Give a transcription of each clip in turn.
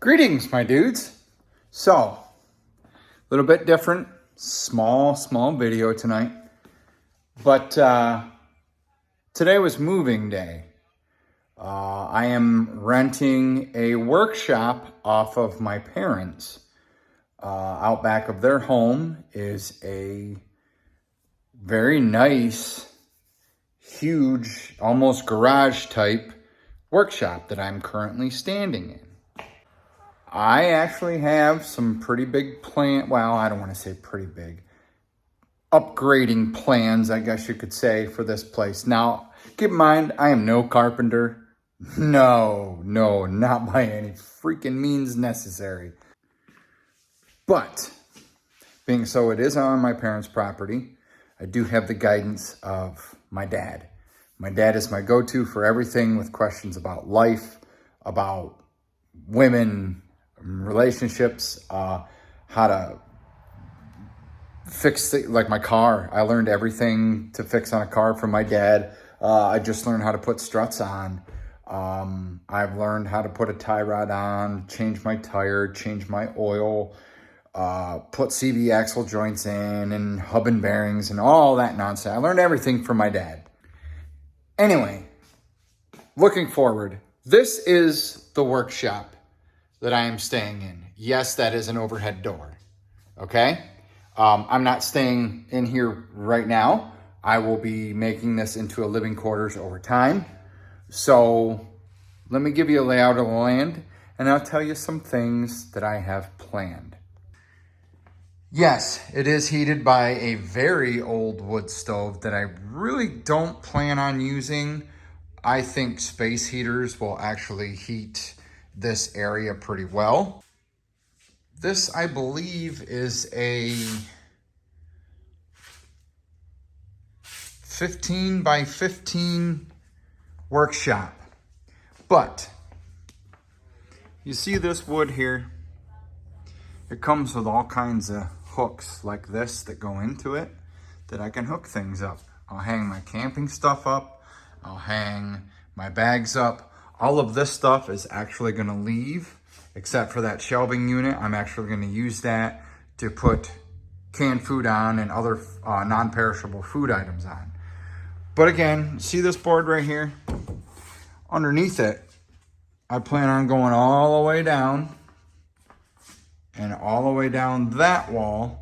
Greetings, my dudes. So, a little bit different, small video tonight. But today was moving day. I am renting a workshop off of my parents. Out back of their home is a very nice, huge, almost garage type workshop that I'm currently standing in. I actually have some pretty big well, I don't want to say pretty big, upgrading plans, I guess you could say, for this place. Now, keep in mind, I am no carpenter. No, not by any freaking means necessary. But, being so it is on my parents' property, I do have the guidance of my dad. My dad is my go-to for everything with questions about life, about women, relationships, how to fix like my car. I learned everything to fix on a car from my dad. I just learned how to put struts on. I've learned how to put a tie rod on, change my tire, change my oil, put CV axle joints in and hub and bearings and all that nonsense. I learned everything from my dad. Anyway, looking forward, this is the workshop that I am staying in. Yes, that is an overhead door, okay? I'm not staying in here right now. I will be making this into a living quarters over time. So let me give you a layout of the land and I'll tell you some things that I have planned. Yes, it is heated by a very old wood stove that I really don't plan on using. I think space heaters will actually heat this area pretty well. This, I believe, is a 15 by 15 workshop. But you see this wood here? It comes with all kinds of hooks like this that go into it that I can hook things up. I'll hang my camping stuff up. I'll hang my bags up. All of this stuff is actually going to leave, except for that shelving unit. I'm actually going to use that to put canned food on and other non-perishable food items on. But again, see this board right here? Underneath it, I plan on going all the way down and all the way down that wall.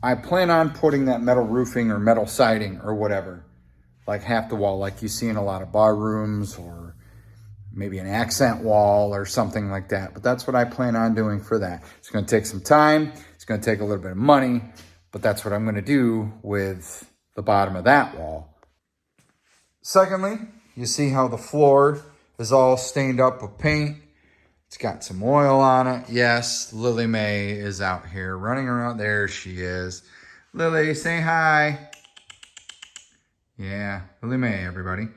I plan on putting that metal roofing or metal siding or whatever, like half the wall, like you see in a lot of bar rooms, or maybe an accent wall or something like that. But that's what I plan on doing for that. It's going to take some time. It's going to take a little bit of money, but that's what I'm going to do with the bottom of that wall. Secondly, you see how the floor is all stained up with paint. It's got some oil on it. Yes, Lily Mae is out here running around. There she is. Lily, say hi. Yeah, Lily Mae, everybody.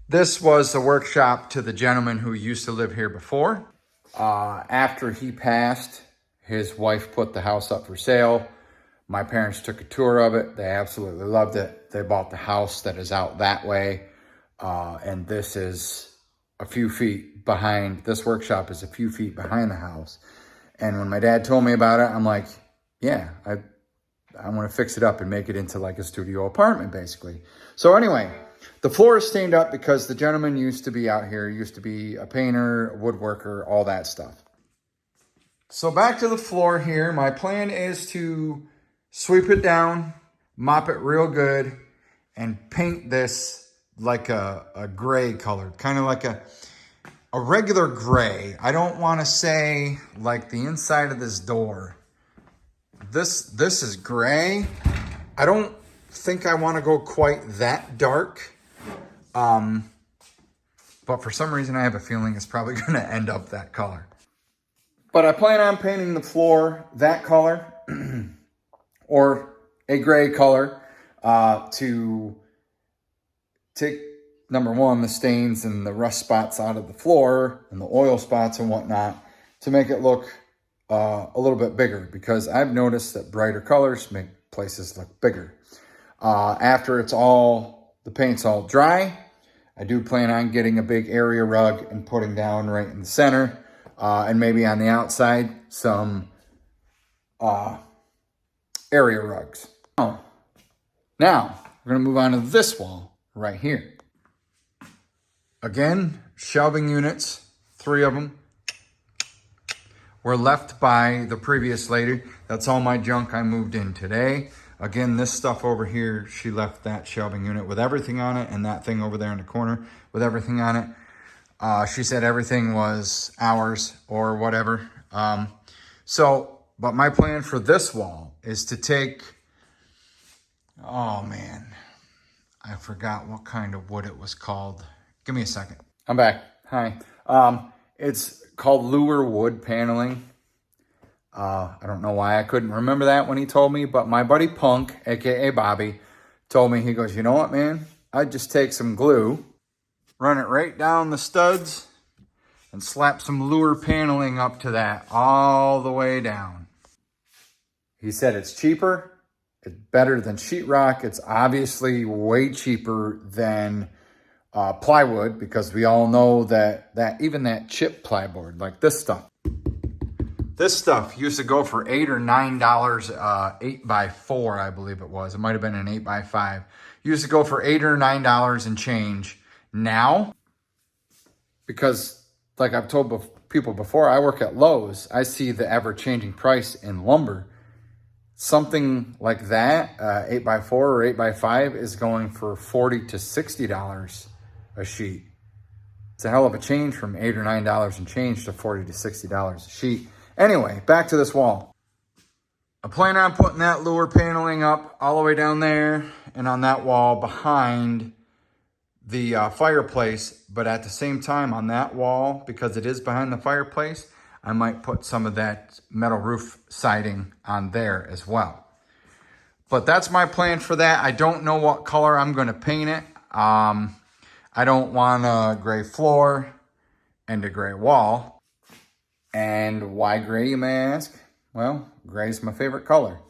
This was the workshop to the gentleman who used to live here before. After he passed, his wife put the house up for sale. My parents took a tour of it. They absolutely loved it. They bought the house that is out that way. And this is a few feet behind. This workshop is a few feet behind the house. And when my dad told me about it, I'm like, yeah, I want to fix it up and make it into like a studio apartment, basically. So anyway, the floor is stained up because the gentleman used to be out here, used to be a painter, a woodworker, all that stuff. So back to the floor here. My plan is to sweep it down, mop it real good, and paint this like a gray color, kind of like a regular gray. I don't want to say like the inside of this door. This is gray. I don't think I want to go quite that dark. But for some reason I have a feeling it's probably going to end up that color. But I plan on painting the floor that color or a gray color to take, number one, the stains and the rust spots out of the floor and the oil spots and whatnot, to make it look a little bit bigger, because I've noticed that brighter colors make places look bigger. After the paint's all dry, I do plan on getting a big area rug and putting down right in the center, and maybe on the outside, some area rugs. Now, we're gonna move on to this wall right here. Again, shelving units, 3 of them, were left by the previous lady. That's all my junk I moved in today. Again, this stuff over here, she left that shelving unit with everything on it, and that thing over there in the corner with everything on it. She said everything was ours or whatever. But my plan for this wall is to take, oh man, I forgot what kind of wood it was called. Give me a second. I'm back. Hi. It's called Lure Wood Paneling. I don't know why I couldn't remember that when he told me, but my buddy Punk, aka Bobby, told me, he goes, you know what, man? I'd just take some glue, run it right down the studs, and slap some lure paneling up to that all the way down. He said it's cheaper, it's better than sheetrock. It's obviously way cheaper than plywood, because we all know that even that chip plyboard, like this stuff. This stuff used to go for $8 or $9, 8x4, I believe it was. It might have been an 8x5. Used to go for $8 or $9 and change. Now, because like I've told people before, I work at Lowe's. I see the ever-changing price in lumber. Something like that, 8x4 or 8x5, is going for $40 to $60 a sheet. It's a hell of a change from $8 or $9 and change to $40 to $60 a sheet. Anyway, back to this wall. I plan on putting that lure paneling up all the way down there and on that wall behind the fireplace. But at the same time, on that wall, because it is behind the fireplace, I might put some of that metal roof siding on there as well. But that's my plan for that. I don't know what color I'm going to paint it. I don't want a gray floor and a gray wall. And why gray, you may ask? Well, gray is my favorite color.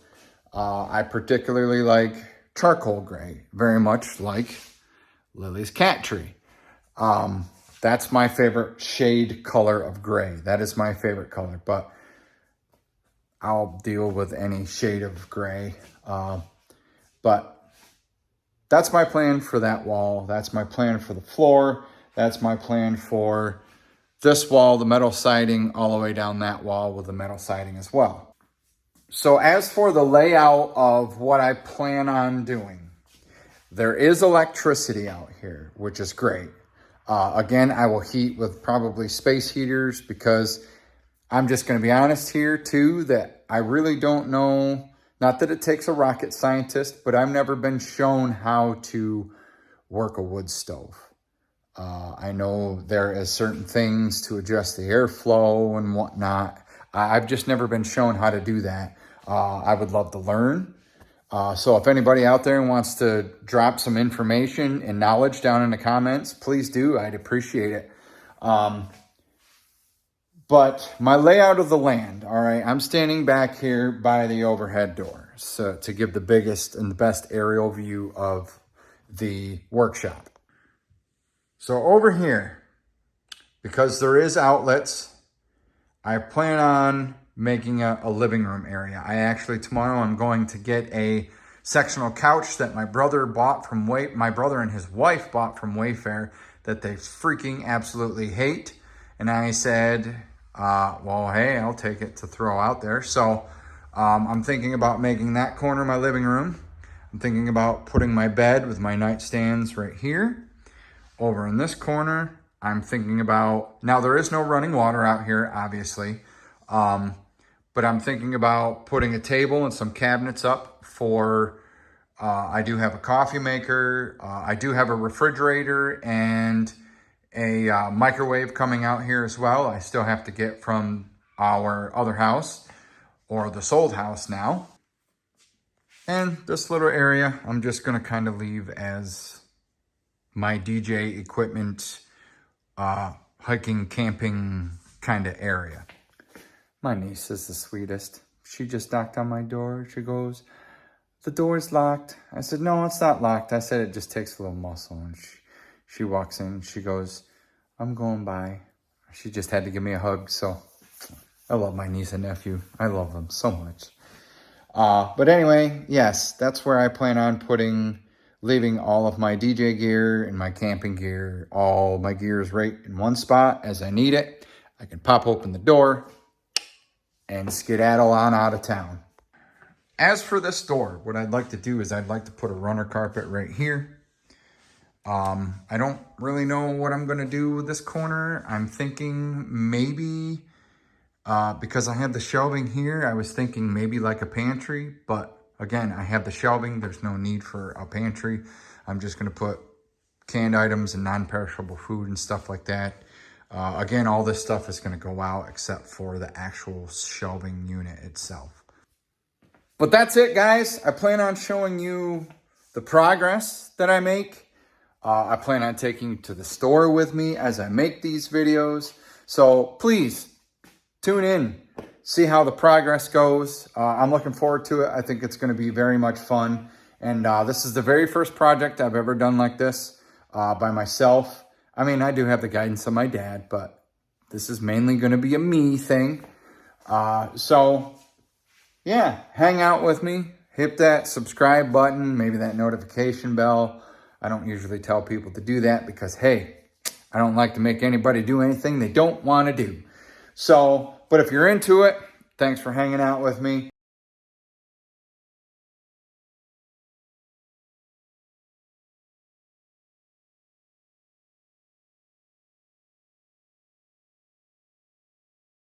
I particularly like charcoal gray, very much like Lily's cat tree. That's my favorite shade color of gray. That is my favorite color, but I'll deal with any shade of gray. But that's my plan for that wall. That's my plan for the floor. That's my plan for this wall, the metal siding, all the way down that wall with the metal siding as well. So as for the layout of what I plan on doing, there is electricity out here, which is great. Again, I will heat with probably space heaters, because I'm just going to be honest here too, that I really don't know, not that it takes a rocket scientist, but I've never been shown how to work a wood stove. I know there is certain things to adjust the airflow and whatnot. I've just never been shown how to do that. I would love to learn. So if anybody out there wants to drop some information and knowledge down in the comments, please do. I'd appreciate it. But my layout of the land, all right, I'm standing back here by the overhead door, so to give the biggest and the best aerial view of the workshop. So over here, because there is outlets, I plan on making a living room area. Tomorrow I'm going to get a sectional couch that my brother and his wife bought from Wayfair that they freaking absolutely hate. And I said, well, hey, I'll take it to throw out there. So I'm thinking about making that corner my living room. I'm thinking about putting my bed with my nightstands right here. Over in this corner, I'm thinking about, now there is no running water out here, obviously, but I'm thinking about putting a table and some cabinets up for, I do have a coffee maker, I do have a refrigerator and a microwave coming out here as well. I still have to get from our other house, or the sold house now. And this little area, I'm just gonna kind of leave as my DJ equipment, hiking, camping kind of area. My niece is the sweetest. She just knocked on my door. She goes, the door's locked. I said, no, it's not locked. I said, it just takes a little muscle. And she walks in, she goes, I'm going by. She just had to give me a hug, so I love my niece and nephew. I love them so much. But anyway, yes, that's where I plan on leaving all of my DJ gear and my camping gear. All my gear is right in one spot as I need it. I can pop open the door and skedaddle on out of town. As for this door, what I'd like to do is I'd like to put a runner carpet right here. I don't really know what I'm going to do with this corner. I'm thinking maybe, because I have the shelving here, I was thinking maybe like a pantry. But again, I have the shelving. There's no need for a pantry. I'm just going to put canned items and non-perishable food and stuff like that. Again, all this stuff is going to go out except for the actual shelving unit itself. But that's it, guys. I plan on showing you the progress that I make. I plan on taking you to the store with me as I make these videos. So please tune in, see how the progress goes. I'm looking forward to it. I think it's going to be very much fun. And this is the very first project I've ever done like this by myself. I mean, I do have the guidance of my dad, but this is mainly going to be a me thing. So yeah, hang out with me. Hit that subscribe button, maybe that notification bell. I don't usually tell people to do that because, hey, I don't like to make anybody do anything they don't want to do. So, but if you're into it, thanks for hanging out with me.